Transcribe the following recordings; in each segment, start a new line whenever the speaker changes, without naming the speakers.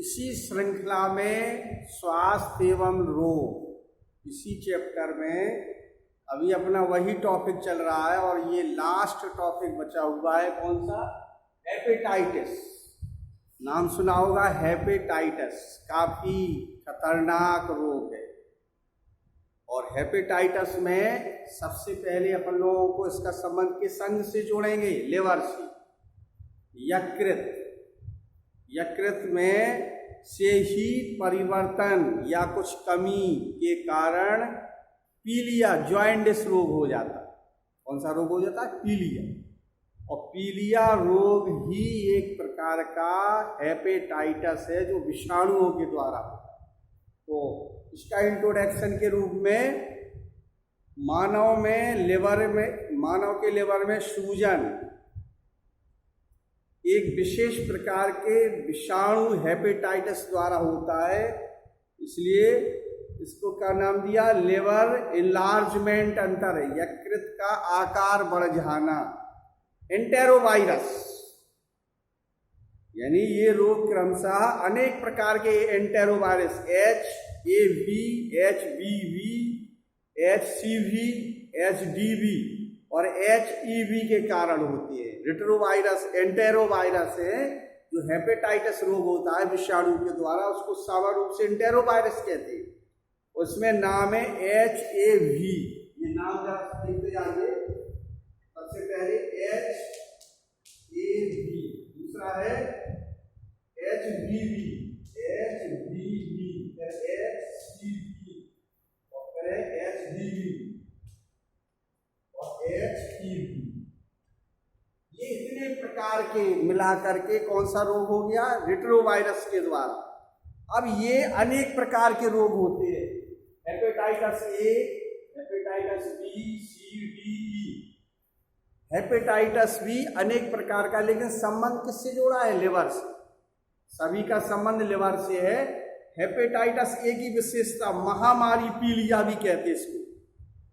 इसी श्रृंखला में स्वास्थ्य एवं रोग, इसी चैप्टर में अभी अपना वही टॉपिक चल रहा है और ये लास्ट टॉपिक बचा हुआ है। कौन सा? हेपेटाइटिस। नाम सुना होगा हेपेटाइटिस, काफी खतरनाक रोग है। और हेपेटाइटिस में सबसे पहले अपन लोगों को इसका संबंध किस अंग से जोड़ेंगे? लिवर से। यकृत में से ही परिवर्तन या कुछ कमी के कारण पीलिया, जॉइंटिस रोग हो जाता है। कौन सा रोग हो जाता है? पीलिया। और पीलिया रोग ही एक प्रकार का हेपेटाइटिस है जो विषाणुओं के द्वारा होता है। तो इसका इंट्रोडक्शन के रूप में मानव के लिवर में सूजन एक विशेष प्रकार के विषाणु हेपेटाइटिस द्वारा होता है, इसलिए इसको क्या नाम दिया? लिवर इनलार्जमेंट अंतर है, यकृत का आकार बढ़ जाना, एंटेरोवायरस। यानी ये रोग क्रमशः अनेक प्रकार के एंटेरोवायरस HAV, HBV, HCV, HDV और HEV के कारण होती है। रेट्रोवायरस, एंटेरोवायरस है जो हेपेटाइटिस रोग होता है विषाणु के द्वारा, उसको सामान्य रूप से एंटेरोवायरस कहते हैं। उसमें नाम है HAV। ये नाम जरा देखते जाइए। सबसे पहले HAV, दूसरा है HBV, HCV और फिर HDV और HEV। ये इतने प्रकार के मिला करके कौन सा रोग हो गया? रेट्रोवायरस के द्वारा। अब ये अनेक प्रकार के रोग होते हैं, hepatitis A, hepatitis B, C, D, E। Hepatitis B अनेक प्रकार का, लेकिन संबंध किससे जोड़ा है? लिवर से। सभी का संबंध लिवर से है। हेपेटाइटिस A की विशेषता महामारी पीलिया भी कहते हैं इसको।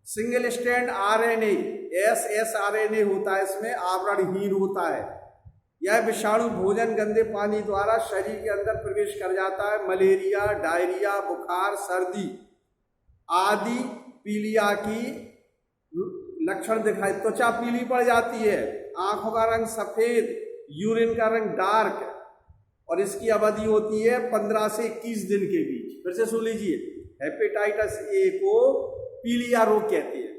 सिंगल स्ट्रैंड RNA ssRNA होता है, इसमें आवरणहीन होता है। यह विषाणु भोजन, गंदे पानी द्वारा शरीर के अंदर प्रवेश कर जाता है। मलेरिया, डायरिया, बुखार, सर्दी आदि पीलिया की लक्षण दिखाई। त्वचा पीली पड़ जाती है, आंखों का रंग सफेद, यूरिन का रंग डार्क, और इसकी अवधि होती है 15 से 21 दिन के बीच। फिर से सुन लीजिए, हेपेटाइटिस A को पीलिया रोग कहते हैं।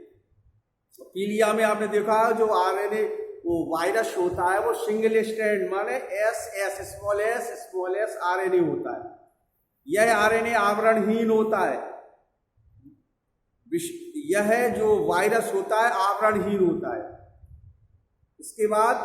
तो पीलिया में आपने देखा जो RNA वो वायरस होता है वो सिंगल स्ट्रैंड माने SS RNA होता है। यह RNA आवरणहीन होता है। यह जो वायरस होता है आवरणहीन होता है। इसके बाद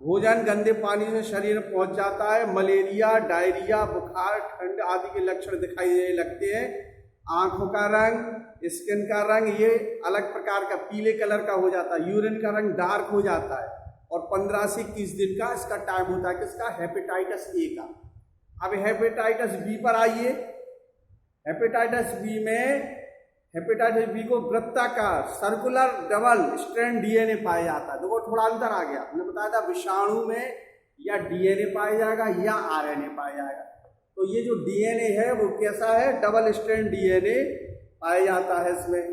भोजन, गंदे पानी से शरीर में पहुंच जाता है। मलेरिया, डायरिया, बुखार, ठंड आदि के लक्षण दिखाई देने लगते हैं। आंखों का रंग, स्किन का रंग ये अलग प्रकार का पीले कलर का हो जाता है। यूरिन का रंग डार्क हो जाता है। और 15 से 21 दिन का इसका टाइम होता है किसका? हेपेटाइटिस A का। अब हेपेटाइटिस B पर आइए। हेपेटाइटिस B को वृत्ताकार सर्कुलर डबल स्ट्रैंड DNA पाया जाता है। देखो थोड़ा अंतर आ गया। हमने बताया था विषाणु में या DNA पाया जाएगा या RNA पाया जाएगा। तो ये जो DNA है वो कैसा है? डबल स्ट्रैंड DNA पाया जाता है इसमें।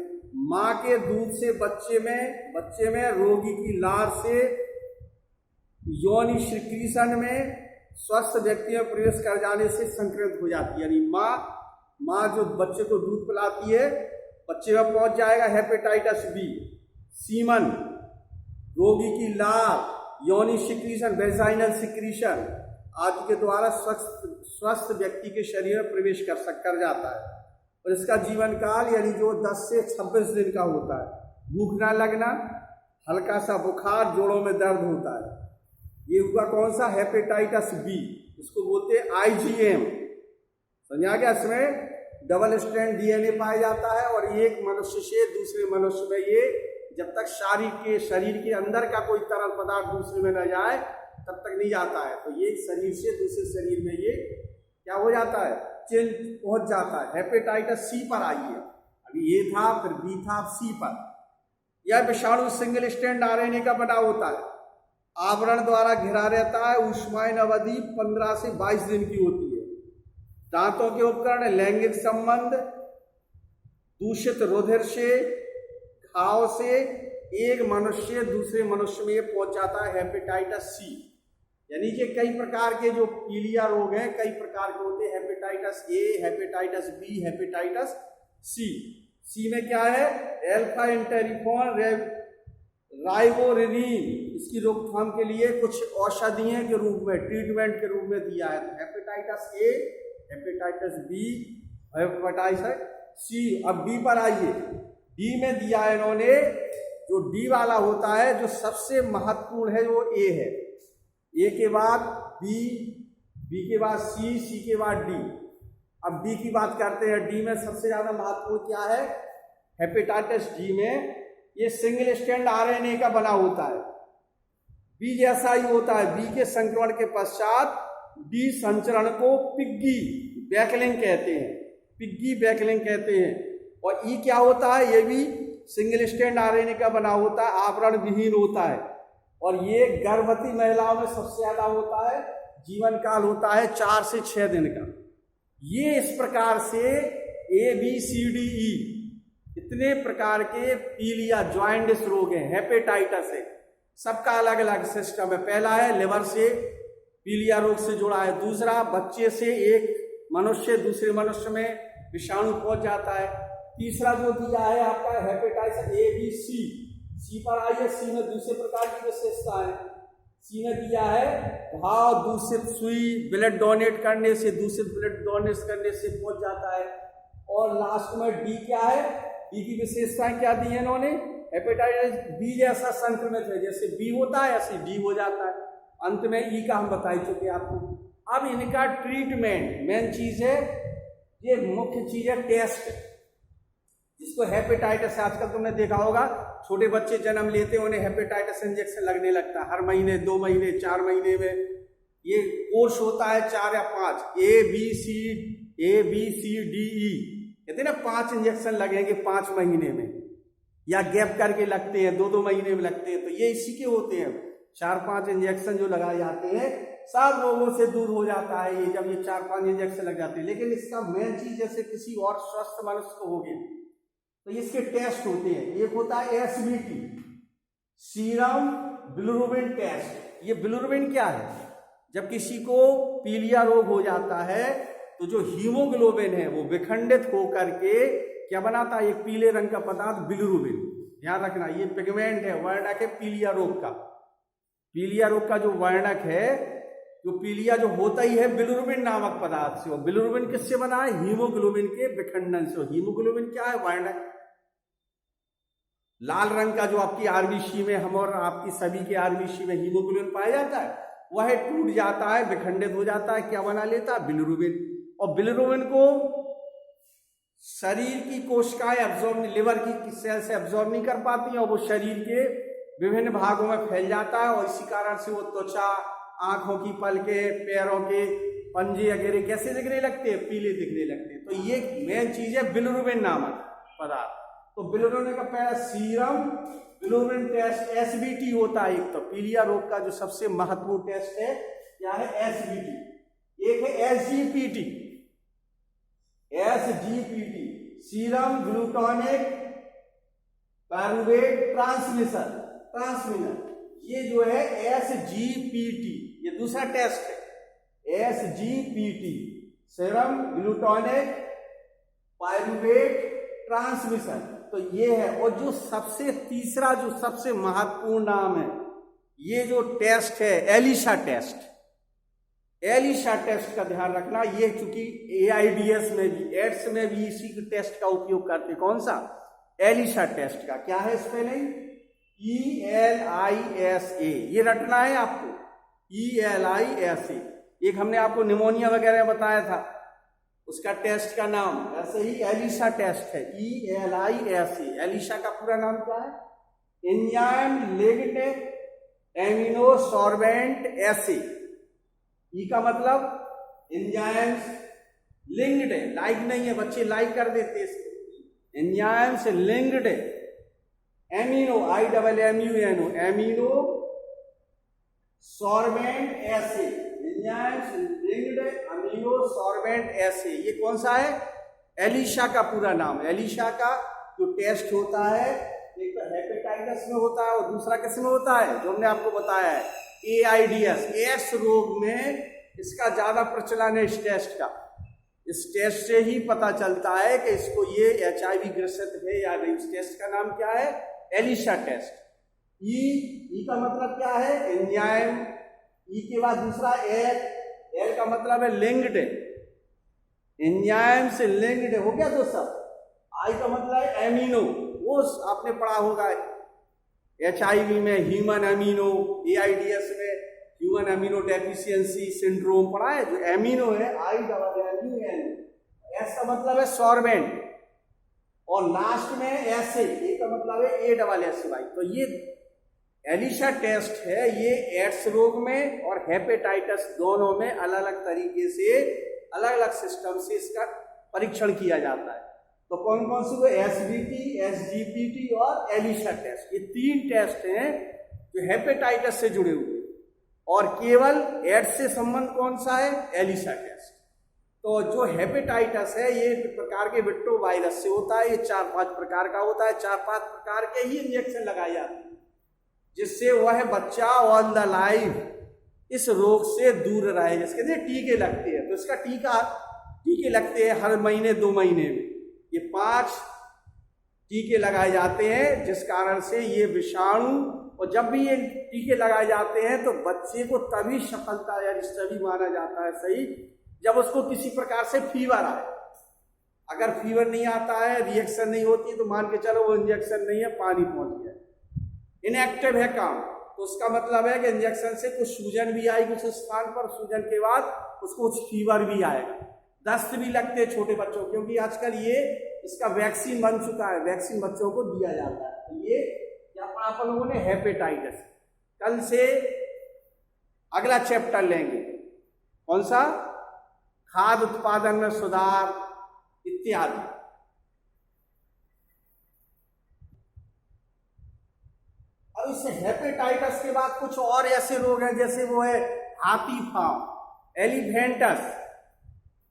माँ के दूध से बच्चे में रोगी की लार से यौन सिक्रीशन में स्वस्थ व्यक्ति में प्रवेश कर जाने से संक्रमित हो जाती है। यानी माँ जो बच्चे को दूध पिलाती है, बच्चे में पहुंच जाएगा हेपेटाइटिस B। सीमन, रोगी की लार, यौनी सिक्रीशन, वेजाइनल सिक्रीशन आदि के द्वारा स्वस्थ व्यक्ति के शरीर में प्रवेश कर जाता है। और इसका जीवन काल यानी जो 10 से 26 दिन का होता है। भूख ना लगना, हल्का सा बुखार, जोड़ों में दर्द होता है। ये हुआ कौन सा? Hepatitis B। इसको बोलते हैं IgM। समझा गया? इसमें डबल स्ट्रैंड DNA पाया जाता है और एक मनुष्य से दूसरे मनुष्य में ये जब तक शरीर के अंदर का कोई तरल पदार्थ दूसरे में न जाए तब तक नहीं जाता है। तो ये शरीर से दूसरे शरीर में ये क्या हो जाता है? चेंज पहुंच जाता है। हेपेटाइटिस C पर आइए। अभी ये था, फिर B था, C पर। यह विषाणु सिंगल स्ट्रैंड RNA का बना होता है। आवरण द्वारा घिरा रहता है। ऊष्मायन अवधि 15 से 22 दिन की होती है। दांतों के उपकरण, लैंगिक संबंध, दूषित रुधिर से, घाव से एक मनुष्य दूसरे मनुष्य में पहुंच जाता है हेपेटाइटिस सी। यानी कि कई प्रकार के जो पीलिया रोग हैं कई प्रकार के होते हैं, hepatitis A, hepatitis B, hepatitis C. C में क्या है? एल्फा इंटरफेरॉन राइबोरेनिन, इसकी रोकथाम के लिए कुछ औषधियों के रूप में, ट्रीटमेंट के रूप में दिया है। Hepatitis A, hepatitis B, hepatitis C. अब बी पर आइए। डी में दिया है इन्होंने, जो डी वाला होता है जो सबसे महत्वपूर्ण है वो ए है। ए के बाद बी, बी के बाद सी, सी के बाद डी। अब डी की बात करते हैं। डी में सबसे ज्यादा महत्वपूर्ण क्या है? हेपेटाइटिस डी में ये सिंगल स्ट्रैंड आरएनए का बना होता है, बी जैसा ही होता है। बी के संक्रमण के पश्चात डी संचरण को पिग्गी बैकलिंग कहते हैं, पिग्गी बैकलिंग कहते हैं। और ई क्या होता है? ये भी सिंगल स्ट्रैंड आरएनए का बना होता है, आवरण विहीन होता है। और ये गर्भवती महिलाओं में सबसे ज्यादा होता है, जीवन काल होता है 4 से 6 दिन का। ये इस प्रकार से A B C D E इतने प्रकार के पीलिया जॉइंटिस रोग हैं, हेपेटाइटिस है, सबका अलग अलग सिस्टम है। पहला है लिवर से पीलिया रोग से जुड़ा है, दूसरा बच्चे से एक मनुष्य दूसरे मनुष्य में विषाणु पहुंच जाता है, तीसरा जो दिया है आपका हेपेटाइटिस ए बी सी। सी पर आइए। सी में दूसरे प्रकार की विशेषता है। सी में दिया है घाव दूषित सुई ब्लड डोनेट करने से, दूषित ब्लड डोनेट करने से पहुंच जाता है। और लास्ट में डी क्या है? डी की विशेषताएं क्या दी है इन्होंने? हेपेटाइटिस बी जैसा संक्रमित है, जैसे बी होता है ऐसे डी हो जाता है। अंत में ई का हम बता चुके हैं आपको। अब इनका ट्रीटमेंट मेन चीज है, ये मुख्य चीज है टेस्ट, जिसको हेपेटाइटिस आजकल तुमने देखा होगा छोटे बच्चे जन्म लेते हैं उन्हें हेपेटाइटिस इंजेक्शन लगने लगता है हर महीने, 2 महीने, 4 महीने में। ये कोर्स होता है 4 या 5, A B C D E, कहते हैं ना 5 इंजेक्शन लगेंगे 5 महीने में, या गैप करके लगते हैं 2-2 महीने में लगते हैं। तो ये इसी के होते हैं 4-5 इंजेक्शन जो लगाए जाते हैं, सब रोगों से दूर हो जाता है ये जब ये 4-5 इंजेक्शन लग जाते हैं। लेकिन इसका मेन चीज जैसे किसी और स्वस्थ मनुष्य को हो गया तो इसके टेस्ट होते हैं। एक होता है एसबीटी, सीरम बिलिरुबिन टेस्ट। ये बिलिरुबिन क्या है? जब किसी को पीलिया रोग हो जाता है तो जो हीमोग्लोबिन है वो विखंडित होकर के क्या बनाता है? एक पीले रंग का पदार्थ बिलिरुबिन। ध्यान रखना, ये पिगमेंट है, वर्णक है पीलिया रोग का। पीलिया रोग का जो वर्णक है, जो पीलिया जो होता ही है बिलिरुबिन नामक पदार्थ से। और बिलिरुबिन किससे बना है? हीमोग्लोबिन के विखंडन से। हीमोग्लोबिन क्या है? वर्णक। लाल रंग का जो आपकी आरबीसी में, हम और आपकी सभी के आरबीसी में हीमोग्लोबिन पाया जाता है, वह टूट जाता है, विखंडित हो जाता है, क्या बना लेता है? बिलिरुबिन। और बिलिरुबिन को शरीर की कोशिकाएं एब्जॉर्ब, लिवर की सेल से एब्जॉर्ब नहीं कर पाती हैं और वो शरीर के विभिन्न भागों में फैल जाता है। और इसी कारण से वो त्वचा, आंखों की पलकें, पैरों के पंजे वगैरह कैसे दिखने लगते हैं? पीले दिखने लगते हैं। तो ये मेन चीज है बिलिरुबिन नामक पदार्थ। तो बिलिरुबिन का पहला सीरम बिलिरुबिन टेस्ट एसबीटी होता है। एक तो पीलिया रोग का जो सबसे महत्वपूर्ण टेस्ट है क्या है? एसबीटी। एक है SGPT, SGPT serum glutamic pyruvate transmitter. ये जो है एसजीपीटी, ये दूसरा टेस्ट है। SGPT serum glutamic pyruvate transmission, तो ये है। और जो सबसे तीसरा जो सबसे महत्वपूर्ण नाम है, ये जो टेस्ट है एलिशा टेस्ट। एलिशा टेस्ट का ध्यान रखना, ये चूंकि एआईडीएस में भी, एड्स में भी इसी के टेस्ट का उपयोग करते। कौन सा? एलिशा टेस्ट का। क्या है स्पेलिंग? ELISA। ये रटना है आपको, ELISA। एक हमने आपको निमोनिया वगैरह बताया था, उसका टेस्ट का नाम ऐसे ही एलिशा टेस्ट है, ELISA। एलिशा का पूरा नाम क्या है? एंजाइम लिंक्ड एमिनो सॉर्बेंट एसे। ई का मतलब एंजाइम्स लिंक्ड है, लाइक नहीं है, बच्चे लाइक कर देते इसको। Enzymes linked amino, IMMUNO, amino sorbent assay. Enzymes linked amino sorbent assay, ये कौन सा है? एलिशा का पूरा नाम। एलिशा का जो टेस्ट होता है, एक तो हेपेटाइटिस में होता है और दूसरा किस में होता है, जो हमने आपको बताया है AIDS। एड्स रोग में इसका ज्यादा प्रचलन है इस टेस्ट का। इस टेस्ट से ही पता चलता है कि इसको ये HIV ग्रसित है या नहीं। इस टेस्ट का नाम क्या है? ELISA test. ई का मतलब क्या है? एंजाइम। ई के बाद दूसरा एल का मतलब है लिंक्ड। एंजाइम से लिंक्ड हो गया तो सब। आई का मतलब है एमिनो, वो आपने पढ़ा होगा HIV में ह्यूमन अमीनो, AIDS में ह्यूमन अमीनो डेफिशिएंसी सिंड्रोम पढ़ा है। जो एमिनो है IMIN, एस का मतलब है सॉर्बेंट, और लास्ट में एसे, ए का मतलब है ASSY। तो ये एलिशा टेस्ट है, ये एड्स रोग में और हेपेटाइटिस दोनों में अलग अलग तरीके से, अलग अलग सिस्टम से इसका परीक्षण किया जाता है। तो कौन कौन से? वो SBT, SGPT और एलिशा टेस्ट। ये 3 टेस्ट हैं जो हेपेटाइटिस से जुड़े हुए, और केवल एड्स से संबंध कौन सा है? ELISA test. तो जो हेपेटाइटिस है ये प्रकार के विट्रो वायरस से होता है। ये 4-5 प्रकार का होता है। 4-5 प्रकार के ही इंजेक्शन लगाए जाते हैं, जिससे वह बच्चा ऑल द लाइफ इस रोग से दूर रहे। जिसके लिए टीके लगते हैं, तो इसका टीके लगते हैं हर महीने 2 महीने में। ये 5 टीके लगाए जाते हैं, जिस कारण से ये विषाणु, और जब भी ये टीके लगाए जाते हैं तो बच्चे को तभी सफलता या तभी माना जाता है सही, जब उसको किसी प्रकार से फीवर आए। अगर फीवर नहीं आता है, रिएक्शन नहीं होती, तो मान के चलो वो इंजेक्शन नहीं है, पानी पहुंच गया, इनएक्टिव है काम, तो उसका मतलब है कि इंजेक्शन से कुछ सूजन भी आएगी उस स्थान पर, सूजन के बाद उसको कुछ फीवर भी आएगा, दस्त भी लगते हैं छोटे बच्चों, क्योंकि आजकल ये इसका वैक्सीन बन चुका है, वैक्सीन बच्चों को दिया जाता है। तो ये क्या पढ़ा अपन लोगों ने? हेपेटाइटिस। कल से अगला चैप्टर लेंगे, कौन सा? खाद्य उत्पादन में सुधार इत्यादि। अब इस हेपेटाइटिस के बाद कुछ और ऐसे रोग हैं, जैसे वो है हाथी पांव, एलिफेंटस।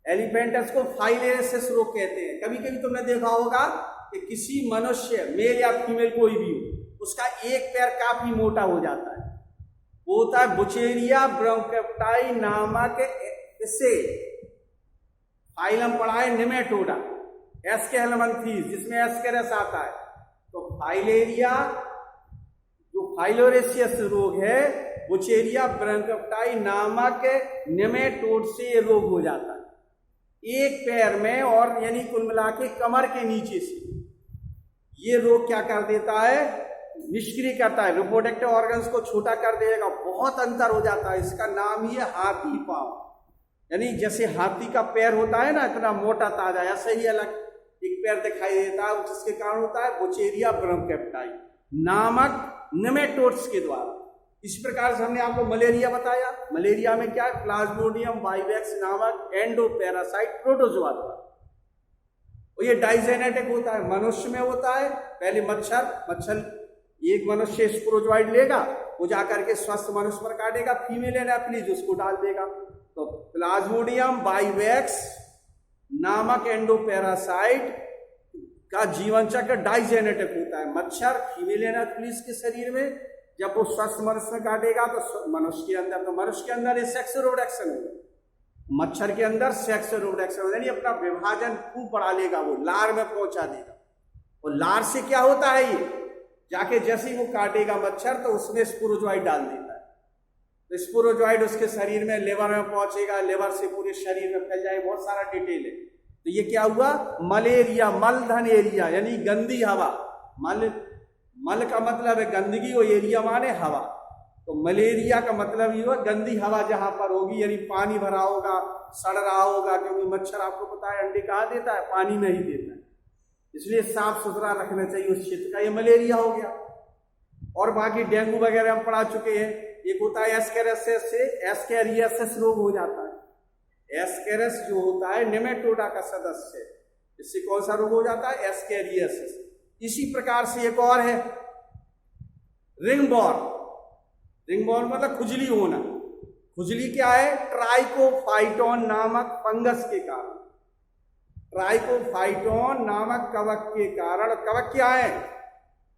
एलिफेंटस को फाइलेरियसिस रोग कहते हैं। कभी कभी तुमने देखा होगा कि किसी मनुष्य, मेल या फीमेल कोई भी हो, उसका एक पैर काफी मोटा हो जाता है, वो होता है बुचेरिया ब्रोंकेप्टाई नामक, इससे फाइलम पढ़ा है निमेटोडा, एस्केलेमंथीस, जिसमें एस्केरस आता है। तो फाइलेरिया, जो फाइलोरेसियस रोग है, बुचेरिया ब्रोंकेप्टाई नामक निमेटोड से ये रोग हो जाता है एक पैर में, और यानी कुल मिला के कमर के नीचे से। ये रोग क्या कर देता है? निष्क्रिय करता है, रिप्रोडक्टिव ऑर्गन्स को छोटा कर देगा, बहुत अंतर हो जाता है। इसका नाम ही है हाथी पांव, यानी जैसे हाथी का पैर होता है ना, इतना मोटा ताजा, ऐसे ही अलग एक पैर दिखाई देता है, जिसके कारण होता है बुचेरिया ब्रोंकेप्टाई नामक नेमेटोड्स के द्वारा। इस प्रकार से हमने आपको मलेरिया बताया। मलेरिया में क्या? प्लाज्मोडियम वाइवेक्स नामक एंडोपैरासाइट प्रोटोजोआ द्वारा, और ये डाइजेनेटिक होता है, मनुष्य में होता है। पहले मच्छर एक मनुष्य स्पोरोजोइड लेगा, वो जाकर के स्वस्थ मनुष्य पर काटेगा, फीमेल एनाफिलीज उसको डाल देगा। तो प्लाज्मोडियम वाइवेक्स नामक एंडोपैरासाइट का जीवन चक्र डाइजेनेटिक होता है। मच्छर फीमेल एनाफिलीज के शरीर में, जब वो स्वस्थ मनुष्य में काटेगा तो मनुष्य के अंदर, तो मनुष्य के अंदर सेक्स रिप्रोडक्शन होगा, मच्छर के अंदर सेक्स रिप्रोडक्शन होगा, यानी अपना विभाजन खूब बढ़ा लेगा, वो लार में पहुंचा देगा। और लार से क्या होता है? ये जाके जैसे ही वो काटेगा मच्छर, तो उसमें स्पोरोजोइड डाल देता है, तो स्पोरोजोइड उसके शरीर में, लिवर में पहुंचेगा, लिवर से पूरे शरीर में फैल जाए, बहुत सारा डिटेल है। तो ये क्या हुआ? मलेरिया, मलधन एरिया, यानी गंदी हवा। मल का मतलब है गंदगी, और एरिया माने हवा, तो मलेरिया का मतलब ये हुआ गंदी हवा जहां पर होगी, यानी पानी भरा होगा, सड़ रहा होगा, क्योंकि मच्छर आपको पता है अंडे कहाँ देता है? पानी में ही देता है, इसलिए साफ सुथरा रखना चाहिए उस क्षेत्र का। ये मलेरिया हो गया। और बाकी डेंगू वगैरह हम पढ़ा चुके हैं। एक होता है एस्केरियासिस से एस्केरियासिस रोग हो जाता है। एस्केरस जो होता है नेमेटोडा का सदस्य, इससे कौन सा रोग हो जाता है? एस्केरियासिस। इसी प्रकार से एक और है रिंगबॉर्न। रिंगबॉर्न मतलब खुजली होना। खुजली क्या है? ट्राइकोफाइटोन नामक फंगस के कारण, ट्राइकोफाइटोन नामक कवक के कारण। कवक क्या है?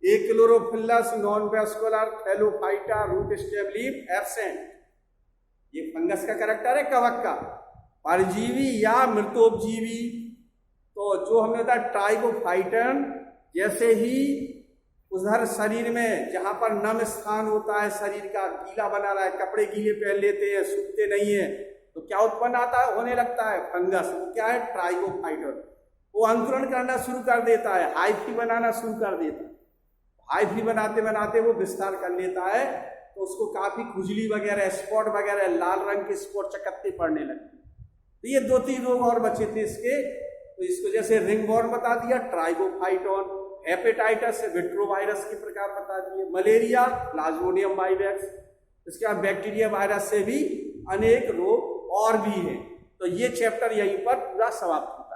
एक chlorophyllous, non vascular, thallophyta, root stem leaf absent. ये फंगस का कैरेक्टर है कवक का। परजीवी या मृतोपजीवी, तो जो हमने बताया ट्राइकोफाइटन, जैसे ही उधर शरीर में जहां पर नम स्थान होता है शरीर का, गीला बना रहा है, कपड़े गीले पहन लेते हैं, सूखते नहीं है, तो क्या उत्पन्न आता है? होने लगता है फंगस। वो क्या है? ट्राइकोफाइटन। वो अंकुरण करना शुरू कर देता है, हाइफी बनाना शुरू कर देता है। हाइफी बनाते बनाते वो विस्तार कर लेता है, तो उसको काफी खुजली वगैरह, स्पॉट वगैरह, लाल रंग के स्पॉट चकत्ते पड़ने लगते। तो ये 2-3 रोग और बचे थे इसके, तो इसको जैसे रिंगवॉर्म बता दिया, ट्राइकोफाइटोन, हेपेटाइटिस विट्रोवायरस के प्रकार बता दिए, मलेरिया प्लाज्मोडियम वाइवेक्स, इसके बाद बैक्टीरिया वायरस से भी अनेक रोग और भी हैं। तो ये चैप्टर यहीं पर पूरा समाप्त।